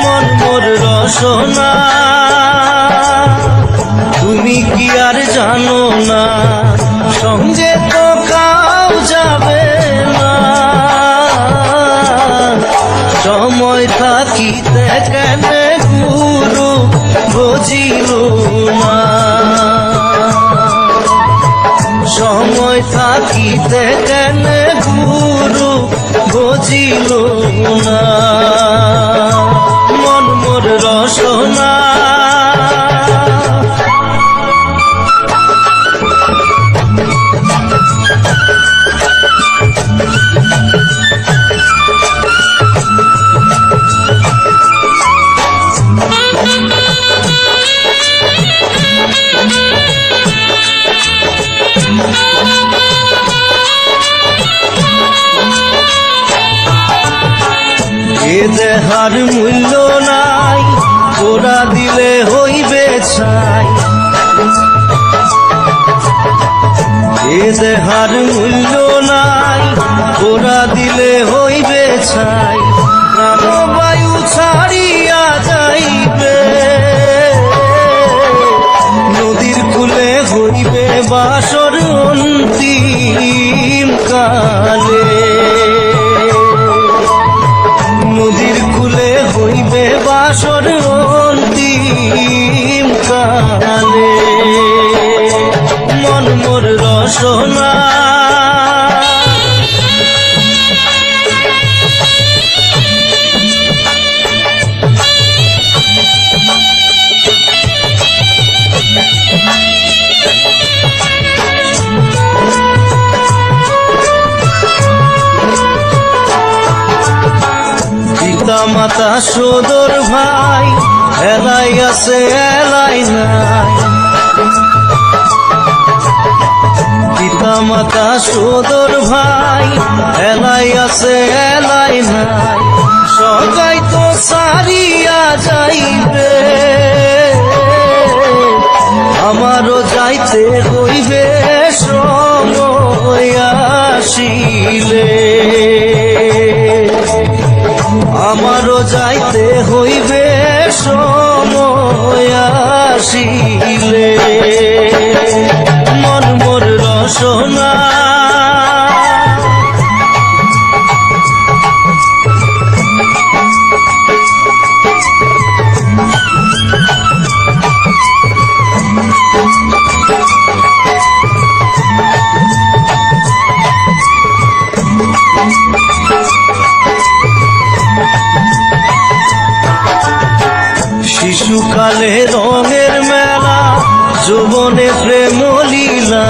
মন মোর রসনা তুমি কি আর জানো না, সঙ্গে তো কাউ যাবে না। সময় থাকিতে কেন গুরু বুঝিল না, সময় থাকিতে কেন গুরু বুঝিল না। মন মোর রসনা এ দেহার মূল্য নাই, ওরা দিলে হইবে ছাই। এ দেহার মূল্য নাই, ওরা দিলে হইবে ছাই। প্রাণবায়ু ছাড়িয়া যাইবে, নদীর কূলে হইবে বাসর অন্তিম কালে। নদীর কূলে হইবে বাসর অন্তিম কালে। মন মোর রসনা পিতা মাতা সদর ভাই, এলাই আছে এলাই নাই। পিতা মাতা সদর ভাই, এলাই আছে এলাই নাই। সবাই তো সারিয়া যাইবে, আমারও যাইতে হইবে সময় আসিলে। আমারও যাইতে হইবে সময় আসিলে। মন মোর রসনা শিশুকালে রঙের মেলা, যৌবনে প্রেম লীলা।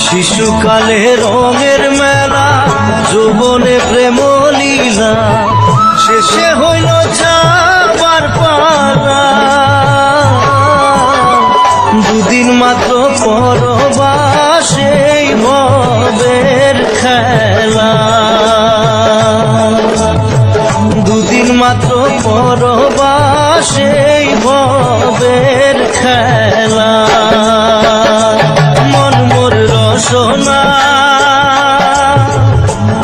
শিশুকালে রঙের মেলা, যৌবনে প্রেম লীলা। শেষে হইল যাবার পালা, দুদিন মাত্র পরবাসে ভবের খেলা। দুদিন মাত্র পরবাসে ভবের খেলা। মন মোর রসনা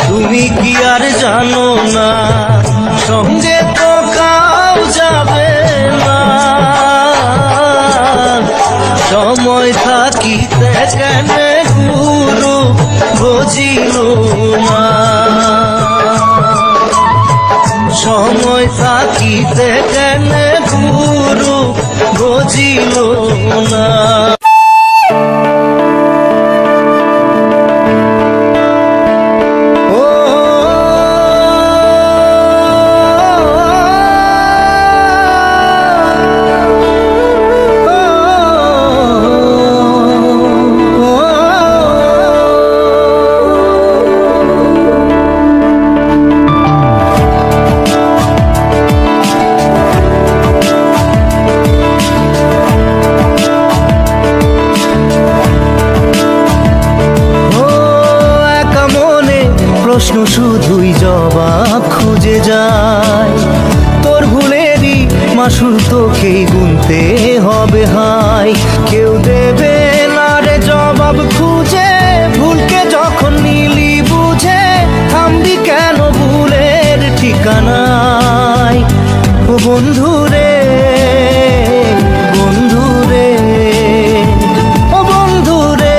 তুমি কি আর জানো না, সঙ্গে তো কাউ যাবে না। সময় থাকিতে কেন গুরু বুঝিল না, সময় থাকিতে কেন গুরু বুঝিল না। প্রশ্ন শুধুই জবাব খুঁজে যায়। তোর ভুলেরই মাসুল তোকেই গুনতে হবে হায়। কেউ দেবে না রে জবাব খুঁজে, ভুলকে যখন নিলি বুঝে থামবি কেন ভুলের ঠিকানায়। ও বন্ধু রে, বন্ধু রে, ও বন্ধু রে।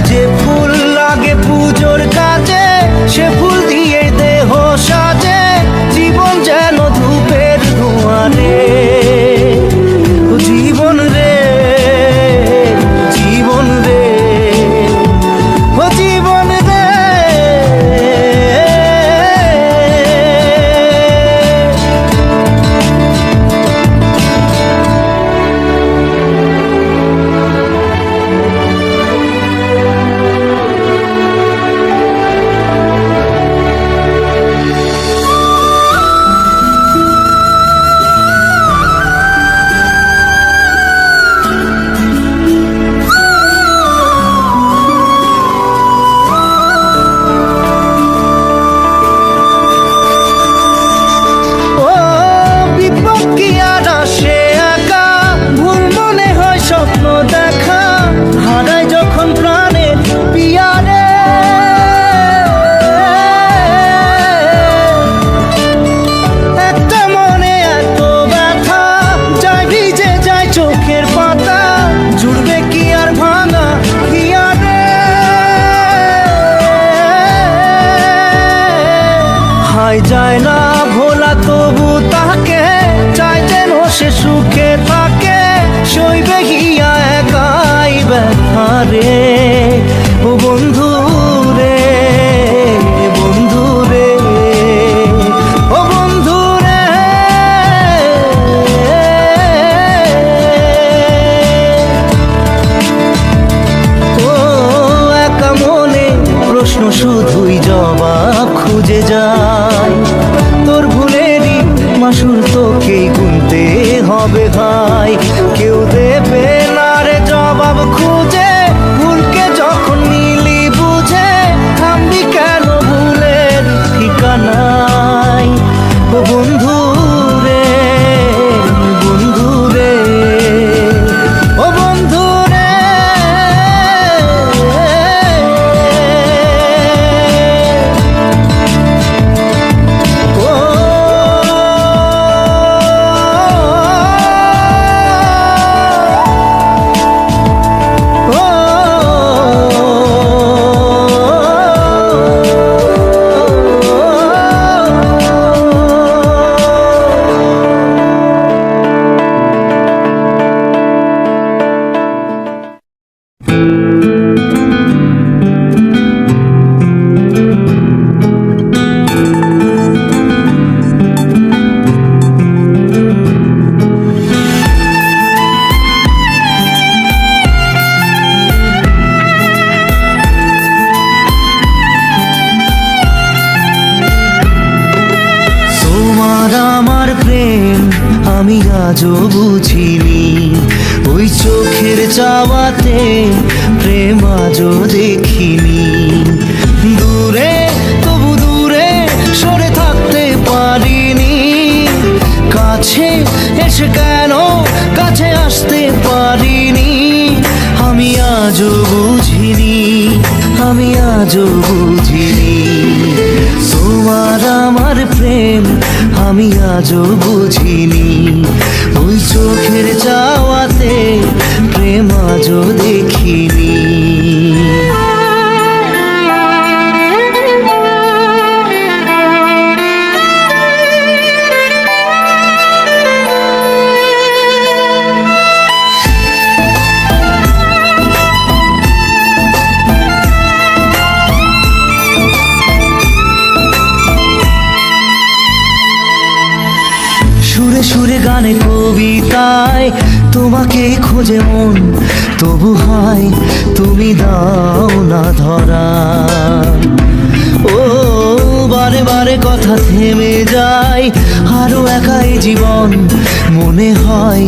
যে ফুল লাগে পুজোর কাজে, সে ফুল দিয়ে দেহ সাজে, জীবন যেন ধূপের ধোঁয়ারে। জীবন রে, জীবন রে, ও জীবন রে। যায় না ভোলা তবু তাকে চাই যেন সে সুখে থাকে, সইবে গিয়া একাই ব্যথা রে। ও বন্ধু রে, বন্ধু রে, ও বন্ধু রে। ও একা মনে প্রশ্ন শুধুই জবাব খুঁজে যায়। তোর ভুলেরই মাসুল তোকেই গুনতে হবে ভাই। কেউ দেবে না রে জবাব খুঁজে, ভুলকে যখন নিলি বুঝে থামবি কেন ভুলের ঠিকানায়। ও বন্ধু রে, বন্ধু রে, ও বন্ধু রে। আমি আজও বুঝিনি, ওই চোখের চাওয়াতে প্রেম আজও দেখিনি। দূরে তবু দূরে সরে থাকতে পারিনি, কাছে এসে কেন কাছে আসতে পারিনি। আমি আর আজও বুঝিনি, আমি আজও বুঝিনি তোমার আমার প্রেম, আমি আজও বুঝিনি। ওই চোখের চাওয়াতে প্রেম আজও দেখিনি। সুরে সুরে গানে কবিতায় তোমাকে খোঁজে মন, তবু হয় তুমি দাও না ধরা। ও বারে বারে কথা থেমে যায়, আরো একাই জীবন মনে হয়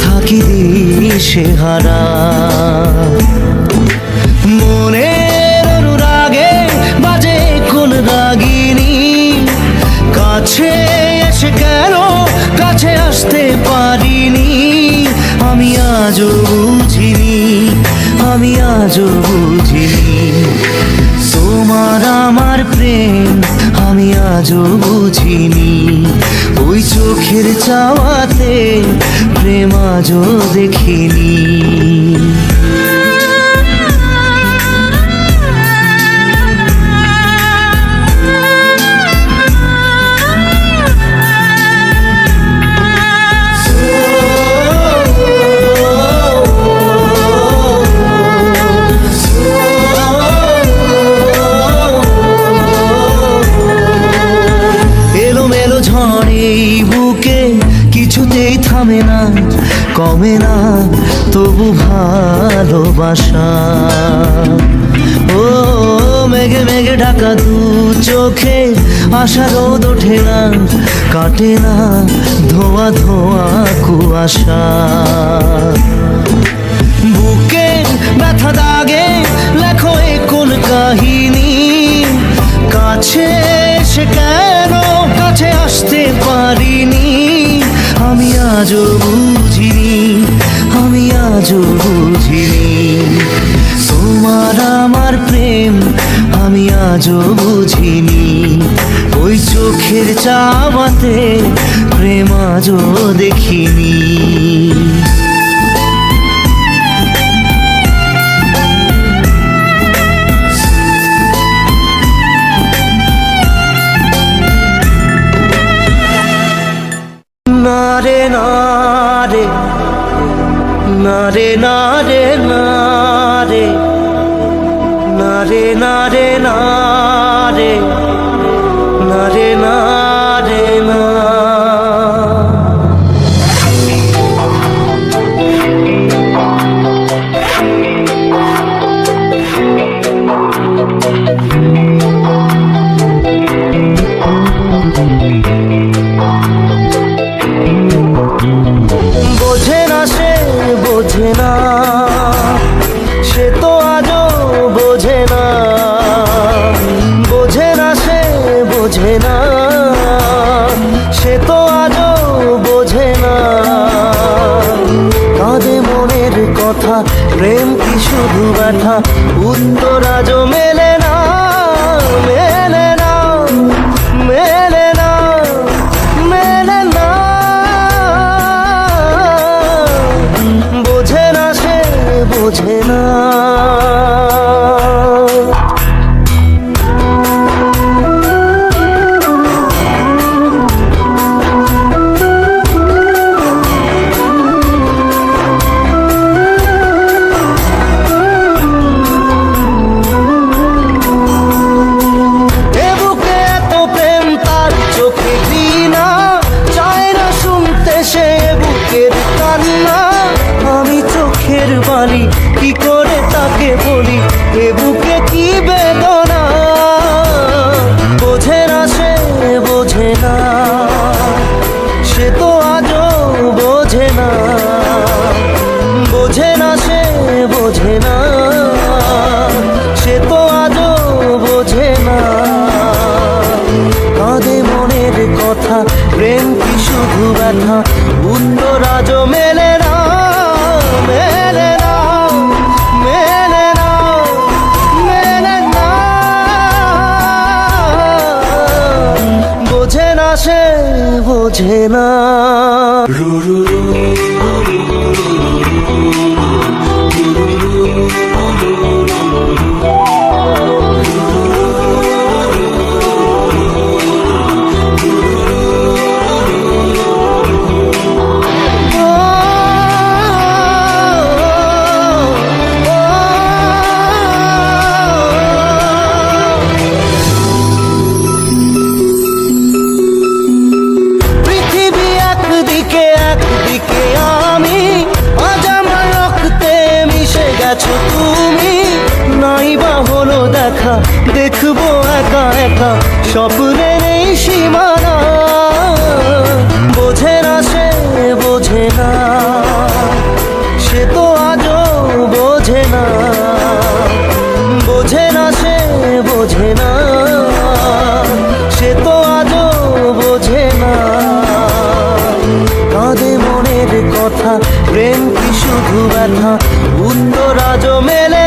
থাকি দিশে হারা। মনের অনুরাগে বাজে কোন রাগিনী, কাছে এসে কেন কাছে আসতে পারিনি। আমি আজও বুঝিনি, আমি আজও বুঝিনি তোমার আমার প্রেম, আমি আজও বুঝিনি। ওই চোখের চাওয়াতে প্রেম আজও দেখিনি। এই বুকে কিছুতেই থামে না, কমে না তবু ভালোবাসা। ও মেঘে মেঘে ঢাকা দু চোখে আশা রোদ ওঠে না, কাটে না ধোয়া ধোয়া কুয়াশা। বুকে ব্যথা দাগে লেখো এ কোন কাহিনী, কাছে এসে কেন কাছে আসতে পারিনি। আমি আজও বুঝিনি, আমি আজও বুঝিনি তোমার আমার প্রেম, আমি আজও বুঝিনি। ওই চোখের চাওয়াতে প্রেম আজও দেখিনি। নারে নারে নারে নারে নারে নারে নারে নারে নারে নারে না। বোঝে না সে বোঝে না, সে তো আজও বোঝে না। বোঝে না সে বোঝে না, সে তো আজও বোঝে না। কাঁদে মনের কথা, প্রেম কি শুধু ব্যথা, উত্তর আজও মেলে না, মেলে না, মেলে না, মেলে না। বোঝে না সে বোঝে না। কি করে তাকে বলি এ বুকে কি বেদনা। বোঝে না সে বোঝে না, সে তো আজও বোঝে না। বোঝে না সে বোঝে না, সে তো আজও বোঝে না। কাঁদে মনের কথা, প্রেম কি শুধু ব্যথা, উত্তর আজও মেলে না, মেলে না, মেলে বোঝে না। তুমি নাই বা হলো দেখা, দেখবো একা একা স্বপ্নের এই সীমানা। বোঝে না সে বোঝে না, সে তো আজও বোঝে না। বোঝে না সে বোঝে না, সে তো আজও বোঝে না। কাঁদে মনের কথা, প্রেম কি শুধু ব্যথা, উত্তর আজও মেলে